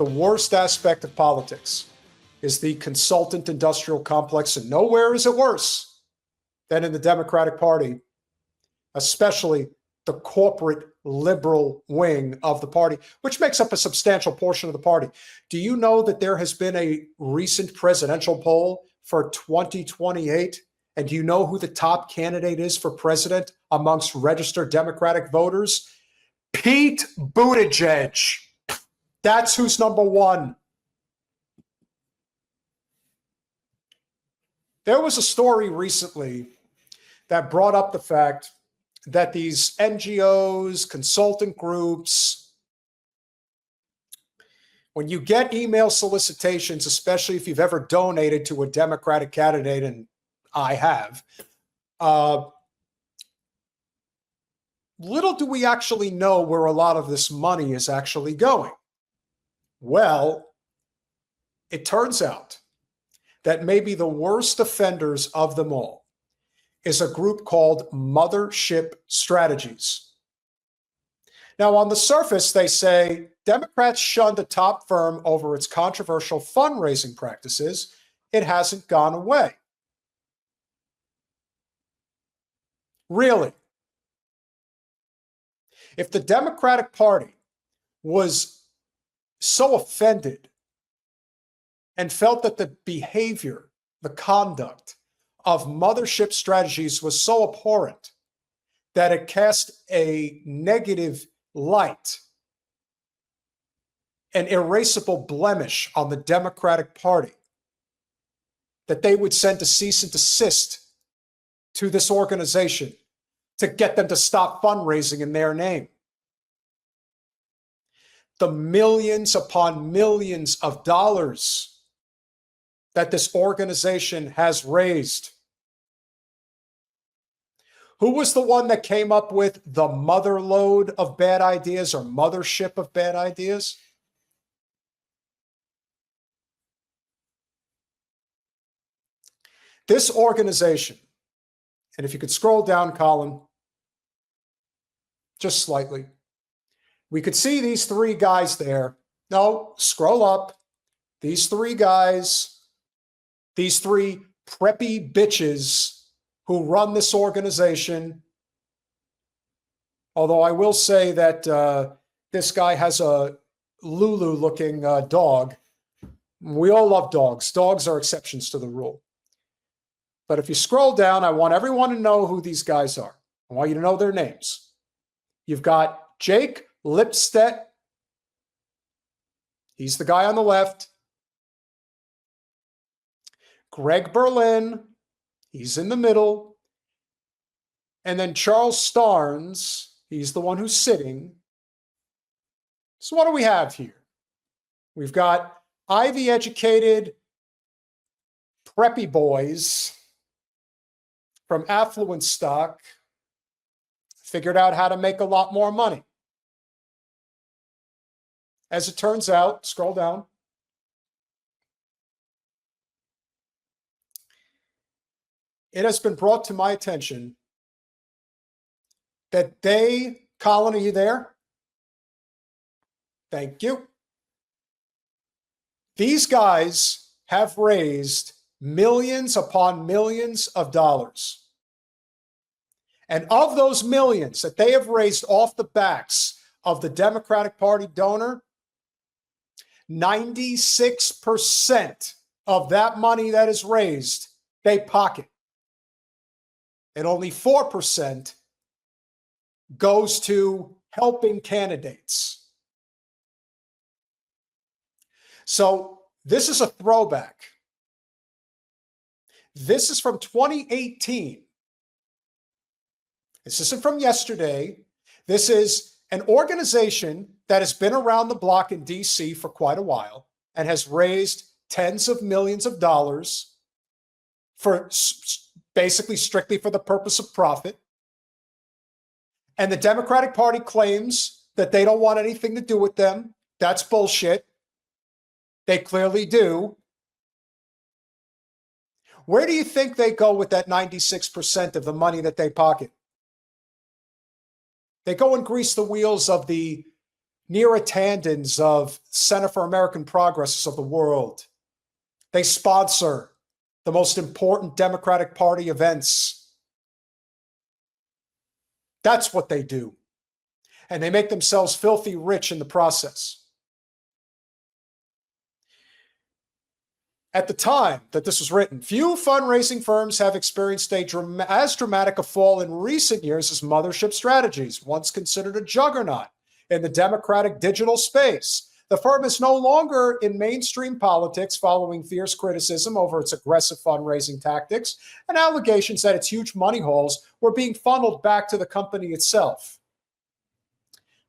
the worst aspect of politics is the consultant industrial complex, and nowhere is it worse than in the Democratic Party, especially the corporate liberal wing of the party, which makes up a substantial portion of the party. Do you know that there has been a recent presidential poll for 2028? And do you know who the top candidate is for president amongst registered Democratic voters? Pete Buttigieg. That's who's number one. There was a story recently that brought up the fact that these NGOs, consultant groups, when you get email solicitations, especially if you've ever donated to a Democratic candidate, and I have, little do we actually know where a lot of this money is actually going. Well, it turns out that maybe the worst offenders of them all is a group called Mothership Strategies. Now, on the surface, they say Democrats shunned a top firm over its controversial fundraising practices. It hasn't gone away. Really? If the Democratic Party was so offended and felt that the behavior, the conduct of Mothership Strategies was so abhorrent that it cast a negative light, an erasable blemish on the Democratic Party, that they would send a cease and desist to this organization to get them to stop fundraising in their name. The millions upon millions of dollars that this organization has raised. Who was the one that came up with the mother load of bad ideas, or mothership of bad ideas? This organization, and if you could scroll down, Colin, just slightly, we could see these three guys there. No, scroll up. These three guys, these three preppy bitches who run this organization. Although I will say that this guy has a Lulu-looking dog. We all love dogs. Dogs are exceptions to the rule. But if you scroll down, I want everyone to know who these guys are. I want you to know their names. You've got Jake Lipstadt. He's the guy on the left. Greg Berlin, he's in the middle. And then Charles Starnes, he's the one who's sitting. So what do we have here? We've got Ivy-educated preppy boys from affluent stock, figured out how to make a lot more money. As it turns out, scroll down, it has been brought to my attention that they, Colin, are you there? Thank you. These guys have raised millions upon millions of dollars. And of those millions that they have raised off the backs of the Democratic Party donor, 96% of that money that is raised, they pocket. And only 4% goes to helping candidates. So this is a throwback. This is from 2018. This isn't from yesterday. This is an organization that has been around the block in DC for quite a while and has raised tens of millions of dollars for basically strictly for the purpose of profit. And the Democratic Party claims that they don't want anything to do with them. That's bullshit. They clearly do. Where do you think they go with that 96% of the money that they pocket? They go and grease the wheels of the near attendants of Center for American Progress of the world. They sponsor the most important Democratic Party events. That's what they do. And they make themselves filthy rich in the process. At the time that this was written, few fundraising firms have experienced as dramatic a fall in recent years as Mothership Strategies, once considered a juggernaut in the Democratic digital space. The firm is no longer in mainstream politics following fierce criticism over its aggressive fundraising tactics and allegations that its huge money hauls were being funneled back to the company itself.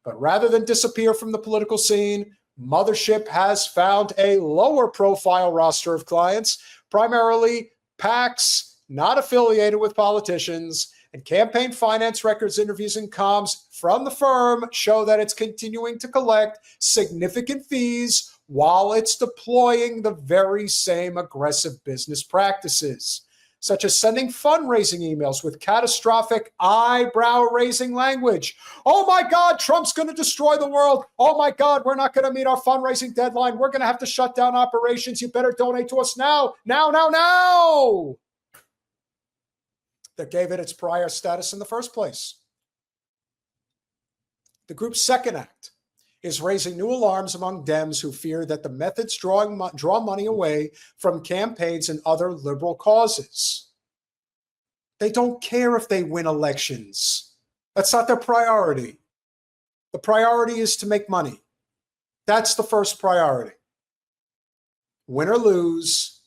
But rather than disappear from the political scene, Mothership has found a lower profile roster of clients, primarily PACs not affiliated with politicians, and campaign finance records, interviews, and comms from the firm show that it's continuing to collect significant fees while it's deploying the very same aggressive business practices, such as sending fundraising emails with catastrophic eyebrow-raising language. Oh my God, Trump's going to destroy the world. Oh my God, we're not going to meet our fundraising deadline. We're going to have to shut down operations. You better donate to us now, now. That gave it its prior status in the first place. The group's second act is raising new alarms among Dems who fear that the methods draw money away from campaigns and other liberal causes. They don't care if they win elections. That's not their priority. The priority is to make money. That's the first priority. Win or lose,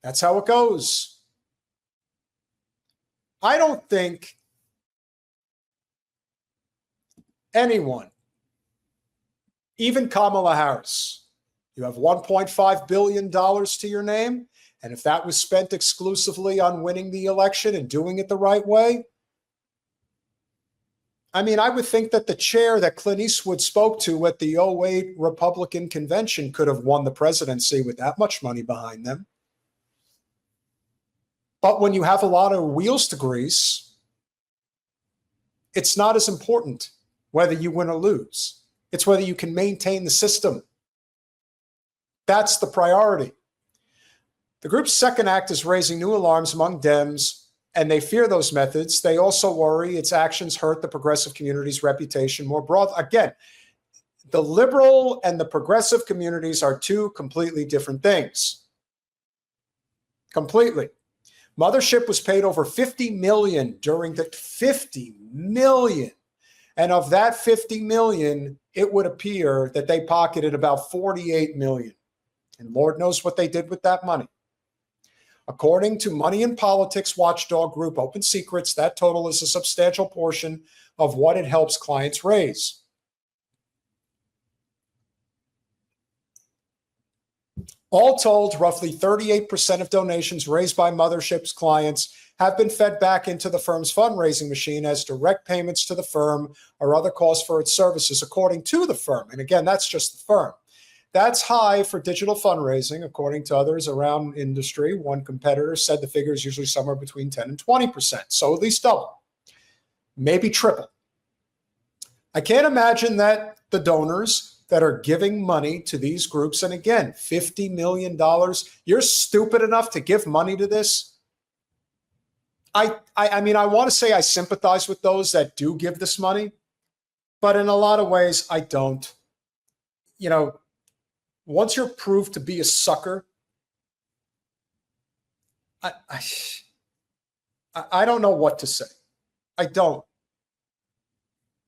that's how it goes. I don't think anyone, even Kamala Harris, you have $1.5 billion to your name, and if that was spent exclusively on winning the election and doing it the right way, I mean, I would think that the chair that Clint Eastwood spoke to at the 2008 Republican convention could have won the presidency with that much money behind them. But when you have a lot of wheels to grease, it's not as important whether you win or lose. It's whether you can maintain the system. That's the priority. The group's second act is raising new alarms among Dems, and they fear those methods. They also worry its actions hurt the progressive community's reputation more broadly. Again, the liberal and the progressive communities are two completely different things. Completely. Mothership was paid over $50 million during the $50 million. And of that $50 million, it would appear that they pocketed about $48 million. And Lord knows what they did with that money. According to money and politics watchdog group Open Secrets, that total is a substantial portion of what it helps clients raise. All told, roughly 38% of donations raised by Mothership's clients have been fed back into the firm's fundraising machine as direct payments to the firm or other costs for its services, according to the firm. And again, that's just the firm. That's high for digital fundraising, according to others around industry. One competitor said the figure is usually somewhere between 10 and 20%, so at least double, maybe triple. I can't imagine that the donors that are giving money to these groups, and again, $50 million, you're stupid enough to give money to this? I mean, I want to say I sympathize with those that do give this money, but in a lot of ways, I don't. You know, once you're proved to be a sucker, I don't know what to say. I don't.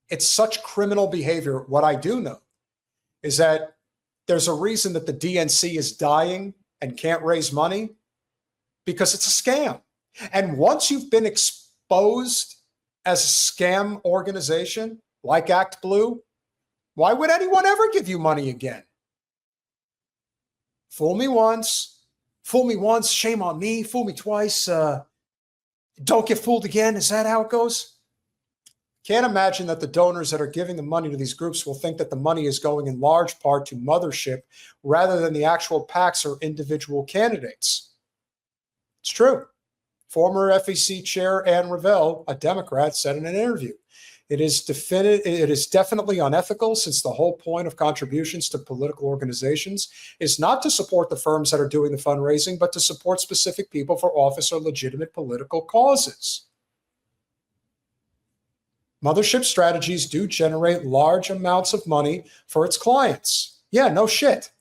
It's such criminal behavior. What I do know is that there's a reason that the DNC is dying and can't raise money, because it's a scam. And once you've been exposed as a scam organization like Act Blue, why would anyone ever give you money again? Fool me once, shame on me. Fool me twice, don't get fooled again. Is that how it goes? Can't imagine that the donors that are giving the money to these groups will think that the money is going in large part to Mothership rather than the actual PACs or individual candidates. It's true. Former FEC Chair Ann Revelle, a Democrat, said in an interview, It is definitely unethical, since the whole point of contributions to political organizations is not to support the firms that are doing the fundraising, but to support specific people for office or legitimate political causes. Mothership Strategies do generate large amounts of money for its clients. Yeah, no shit.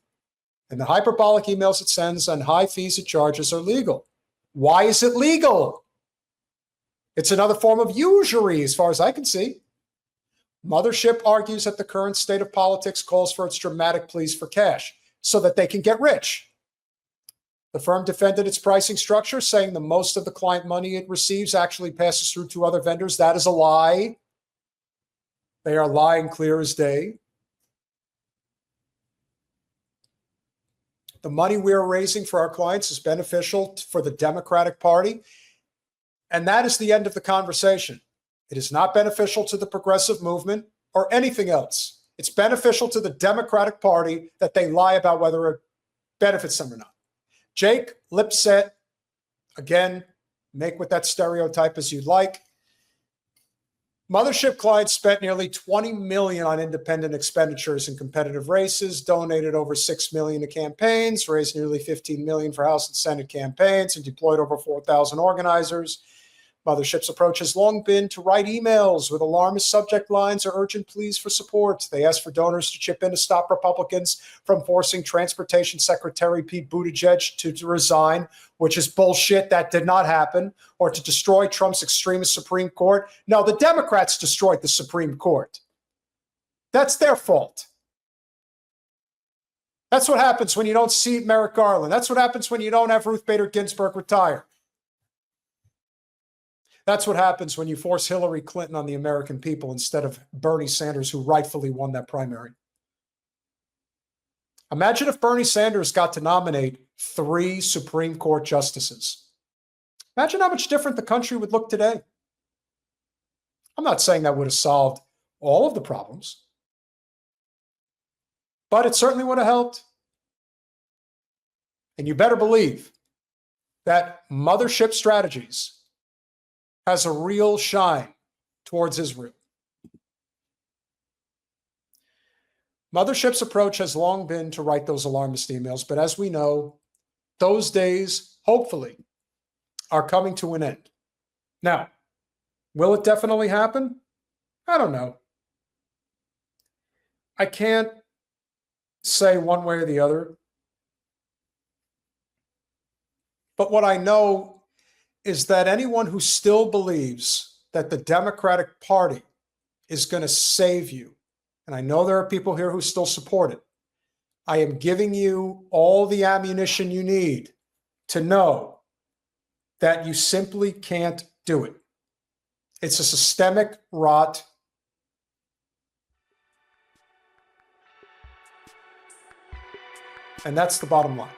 And the hyperbolic emails it sends and high fees it charges are legal. Why is it legal? It's another form of usury, as far as I can see. Mothership argues that the current state of politics calls for its dramatic pleas for cash so that they can get rich. The firm defended its pricing structure, saying the most of the client money it receives actually passes through to other vendors. That is a lie. They are lying clear as day. The money we are raising for our clients is beneficial for the Democratic Party, and that is the end of the conversation. It is not beneficial to the progressive movement or anything else. It's beneficial to the Democratic Party that they lie about whether it benefits them or not. Jake Lipset, again, make with that stereotype as you'd like. Mothership clients spent nearly $20 million on independent expenditures in competitive races, donated over $6 million to campaigns, raised nearly $15 million for House and Senate campaigns, and deployed over 4,000 organizers. Mothership's approach has long been to write emails with alarmist subject lines or urgent pleas for support. They ask for donors to chip in to stop Republicans from forcing Transportation Secretary Pete Buttigieg to resign, which is bullshit. That did not happen. Or to destroy Trump's extremist Supreme Court. No, the Democrats destroyed the Supreme Court. That's their fault. That's what happens when you don't seat Merrick Garland. That's what happens when you don't have Ruth Bader Ginsburg retire. That's what happens when you force Hillary Clinton on the American people instead of Bernie Sanders, who rightfully won that primary. Imagine if Bernie Sanders got to nominate 3 Supreme Court justices. Imagine how much different the country would look today. I'm not saying that would have solved all of the problems, but it certainly would have helped. And you better believe that Mothership Strategies has a real shine towards Israel. Mothership's approach has long been to write those alarmist emails, but as we know, those days, hopefully, are coming to an end. Now, will it definitely happen? I don't know. I can't say one way or the other. But what I know is that anyone who still believes that the Democratic Party is going to save you, and I know there are people here who still support it, I am giving you all the ammunition you need to know that you simply can't do it. It's a systemic rot. And that's the bottom line.